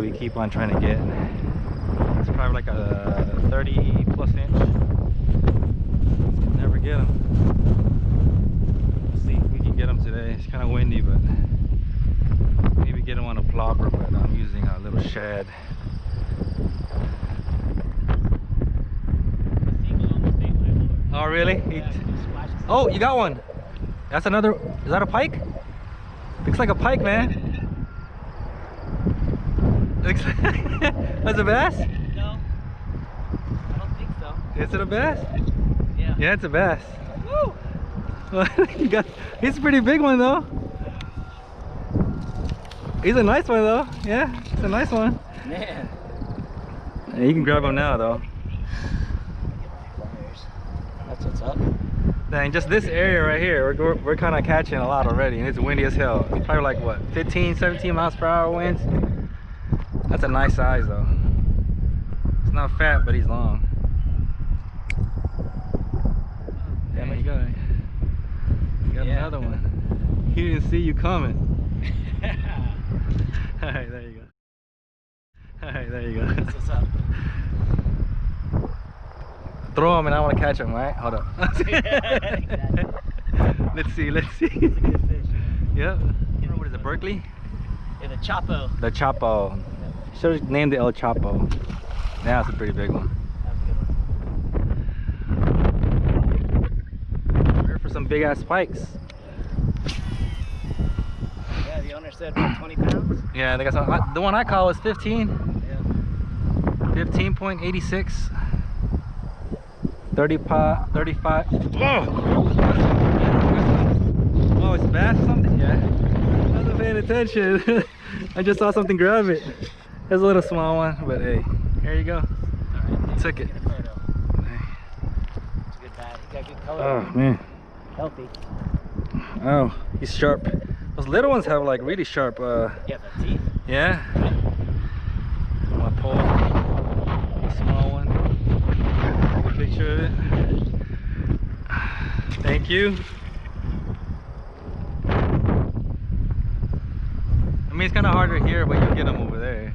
that we keep on trying to get. It's probably like a 30 plus inch. Never get them. Let's see if we can get them today. It's kind of windy, but maybe get them on a plopper, but I'm using a little shad. Oh really? Oh, you got one. That's another. Is that a pike? Looks like a pike, man. Looks like that's a bass? No, I don't think so. Is it a bass? Yeah. Yeah, it's a bass. Woo! You got. He's a pretty big one though. He's a nice one though. Yeah, it's a nice one. Man. Yeah, you can grab him now though. That's what's up. Dang, just this area right here, we're kind of catching a lot already, and it's windy as hell. It's probably like what, 15, 17 miles per hour winds. That's a nice size though. It's not fat, but he's long. There you go. You got another one. He didn't see you coming. Alright, there you go. Alright, there you go. That's what's up. Throw him and I want to catch him, right? Hold up. Exactly. Let's see, let's see. It's a good fish. Yep. What is it, Berkeley? Yeah, the Chapo. The Chapo. Should have named it El Chapo. Yeah, that's a pretty big one. That was a good one. We're here for some big ass pikes. Yeah, the owner said about 20 pounds. Yeah, they got some. The one I call is 15. Yeah. 15.86. 35. Whoa! Oh, it's bass or something? Yeah. I wasn't paying attention. I just saw something grab it. It's a little small one, but hey, here you go. Alright, Took it. Get a photo. It's a good bat. He got good color. Oh man. Healthy. Oh, he's sharp. Those little ones have like really sharp. Yeah, the teeth. Yeah. My pole. A small one. Take a picture of it. Thank you. I mean, it's kind of harder here, but you get them over there.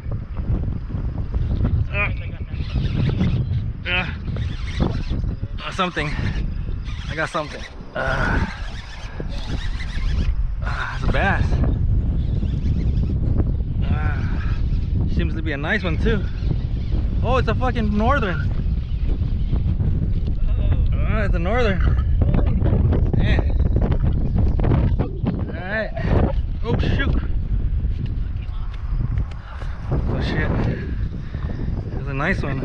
Something. I got something. It's a bass. Seems to be a nice one too. Oh, it's a fucking northern. It's a northern. Man. Alright. Oh shoot. Oh shit. It's a nice one.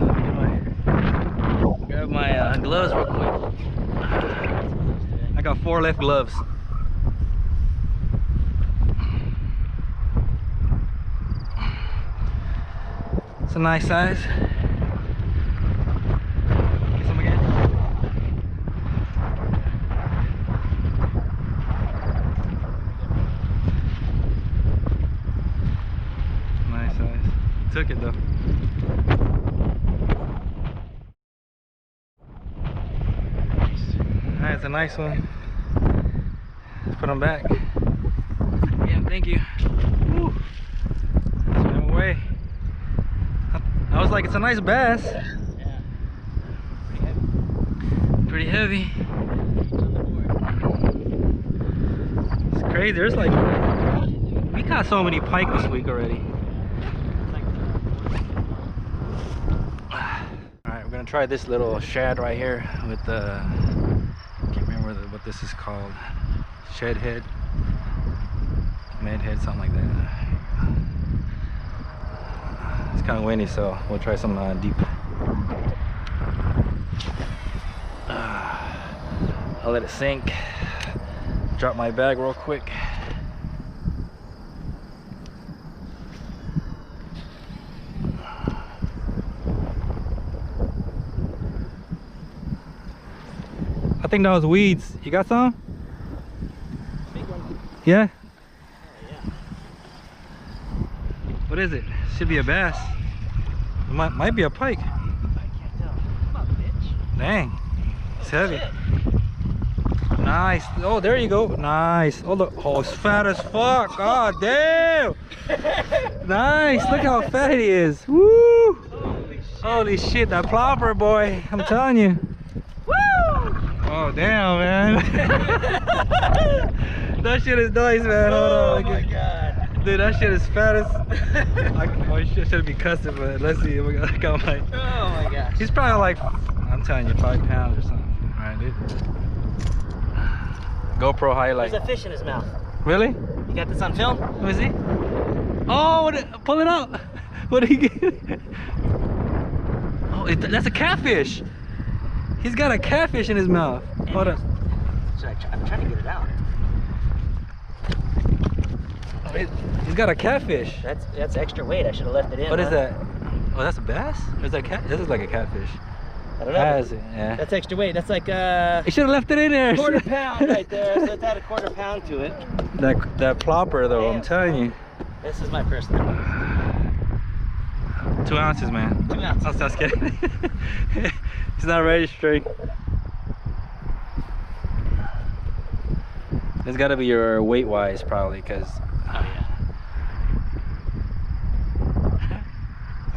Grab my gloves real quick. I got 4 left gloves. It's a nice size. Get some again. Nice size. Took it though. Alright, it's a nice one. Let's put them back. Yeah, thank you. Woo. Swim away. I was like, it's a nice bass. Yeah. Pretty heavy. Pretty heavy. It's crazy. There's like, we caught so many pike this week already. Alright, we're gonna try this little shad right here with the, can't remember what this is called. Shed head, med head, something like that. It's kind of windy, so we'll try some deep. I'll let it sink. Drop my bag real quick. I think that was weeds. You got some? Big one. Yeah? Yeah. What is it? Should be a bass. It might be a pike. I can't tell. Come on, bitch. Dang. It's heavy. Shit. Nice. Oh, there you go. Nice. Oh, look. Oh, it's fat as fuck. God damn. Nice. Look how fat he is. Woo. Holy shit, that plopper, boy. I'm telling you. Woo! Oh, damn, man. That shit is nice, man. Hold on. Oh my god. Dude, that shit is fat as... I should be cussing, but let's see. Look how my... Oh my gosh. He's probably like, I'm telling you, 5 pounds or something. All right, dude. GoPro highlight. There's a fish in his mouth. Really? You got this on film? Let me see. Oh, pull it out. What did he get? Oh, that's a catfish. He's got a catfish in his mouth. Hold on. I'm trying to get it out. He's got a catfish. That's extra weight. I should have left it in. What is that? Oh, that's a bass? Or is that a cat? This is like a catfish. I don't know. Yeah. That's extra weight. That's like You should have left it in there. quarter pound right there. So it's had a quarter pound to it. That plopper though, Damn. I'm telling you. This is my personal. 2 ounces, man. 2 ounces. I was just kidding. He's not registering. It's got to be your weight wise, probably, because. Oh yeah.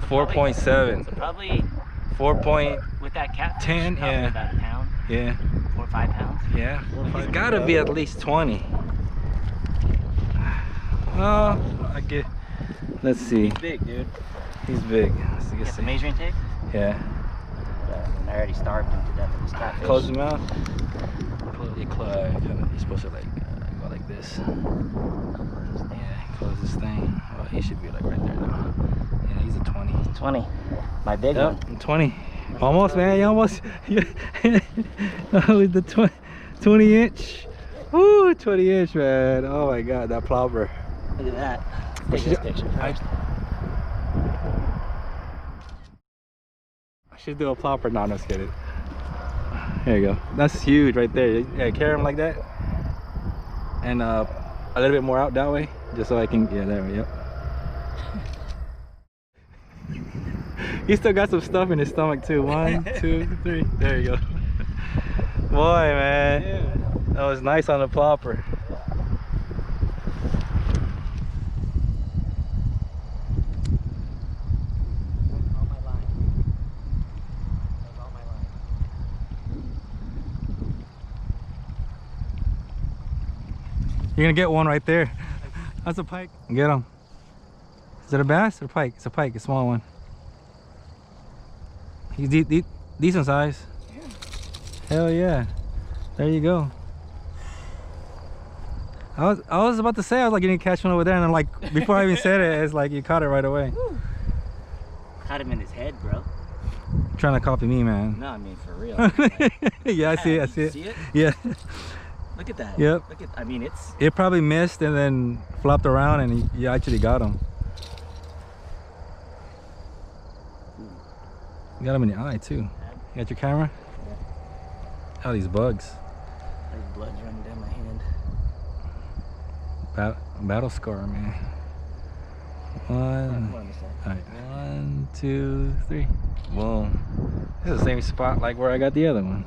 4.7. So probably 4 point. with that cat. 10, yeah. About a pound. Yeah. 4 or 5 pounds. Yeah. It's got to be at least 20. Oh, I get. Let's see. He's big, dude. He's big. Let's see. You got the measuring tape? Yeah. I already starved him to death with this catfish. Close his mouth. You're supposed to like go like this. Yeah, close this thing. Well, he should be like right there though. Yeah, he's a 20. 20. My big Yep, one. 20. Almost, man. You almost. Oh, the 20 inch. Woo, 20 inch, man. Oh my God, that plopper. Look at that. Take this picture first. I should do a plopper. No, I'm just kidding. There you go. That's huge right there. Yeah, carry him like that. And a little bit more out that way. Just so I can, yeah, there we go. Yep. He still got some stuff in his stomach too. 1, 2, 3. There you go. Boy, man. Dude. That was nice on the plopper. You're gonna get one right there. That's a pike. Get him. Is it a bass or pike? It's a pike, a small one. He's decent size. Yeah. Hell yeah. There you go. I was about to say, I was like, you need to catch one over there, and then like before I even said it, it's like you caught it right away. Woo. Caught him in his head, bro. Trying to copy me, man. No, I mean for real. Yeah, I see it. I see it. See it? Yeah. Look at that. Yep. Look at. I mean, it's. It probably missed and then flopped around, and you actually got him. You got him in the eye too. You got your camera? Yeah. Oh, these bugs. There's blood running down my hand. Battle scar, man. One. Alright. 1, 2, 3. Boom. This is the same spot like where I got the other one.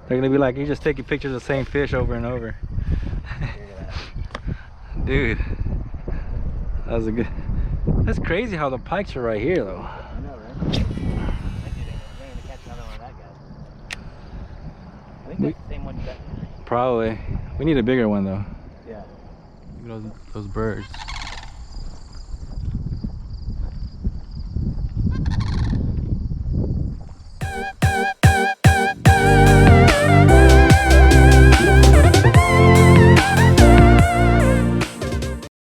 They're gonna be like, you're just taking pictures of the same fish over and over. Dude. That was a good. That's crazy how the pikes are right here though. I know, right? I think we're gonna catch another one of that guy. I think that's the same one you got. Probably. We need a bigger one though. Yeah. Look at those birds.